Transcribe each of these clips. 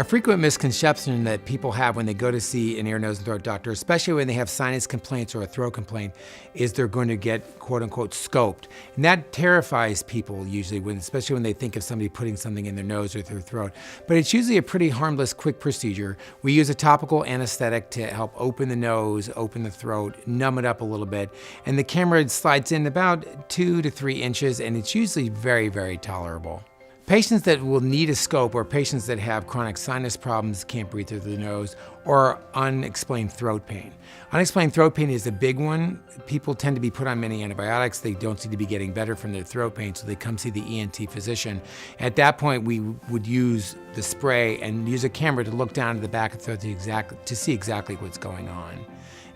A frequent misconception that people have when they go to see an ear, nose, and throat doctor, especially when they have sinus complaints or a throat complaint, is they're going to get quote unquote scoped. And that terrifies people usually, especially when they think of somebody putting something in their nose or their throat. But it's usually a pretty harmless, quick procedure. We use a topical anesthetic to help open the nose, open the throat, numb it up a little bit. And the camera slides in about 2 to 3 inches, and it's usually very, very tolerable. Patients that will need a scope are patients that have chronic sinus problems, can't breathe through the nose, or unexplained throat pain. Unexplained throat pain is a big one. People tend to be put on many antibiotics. They don't seem to be getting better from their throat pain, so they come see the ENT physician. At that point, we would use the spray and use a camera to look down to the back of the throat to see exactly what's going on.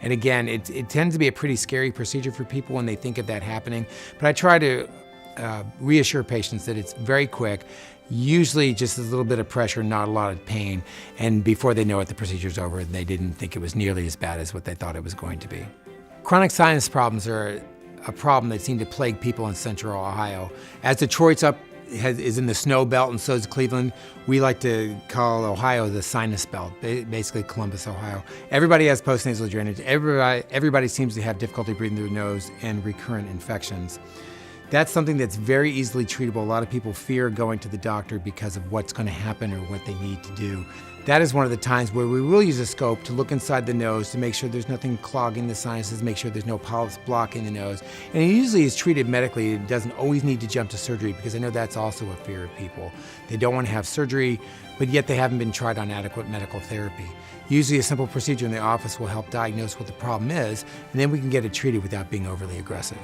And again, it tends to be a pretty scary procedure for people when they think of that happening, but I try to reassure patients that it's very quick, usually just a little bit of pressure, not a lot of pain, and before they know it, the procedure's over and they didn't think it was nearly as bad as what they thought it was going to be. Chronic sinus problems are a problem that seem to plague people in central Ohio. As Detroit's is in the snow belt and so is Cleveland, we like to call Ohio the sinus belt, basically Columbus, Ohio. Everybody has postnasal drainage. Everybody seems to have difficulty breathing through the nose and recurrent infections. That's something that's very easily treatable. A lot of people fear going to the doctor because of what's going to happen or what they need to do. That is one of the times where we will use a scope to look inside the nose to make sure there's nothing clogging the sinuses, make sure there's no polyps blocking the nose. And it usually is treated medically. It doesn't always need to jump to surgery, because I know that's also a fear of people. They don't want to have surgery, but yet they haven't been tried on adequate medical therapy. Usually a simple procedure in the office will help diagnose what the problem is, and then we can get it treated without being overly aggressive.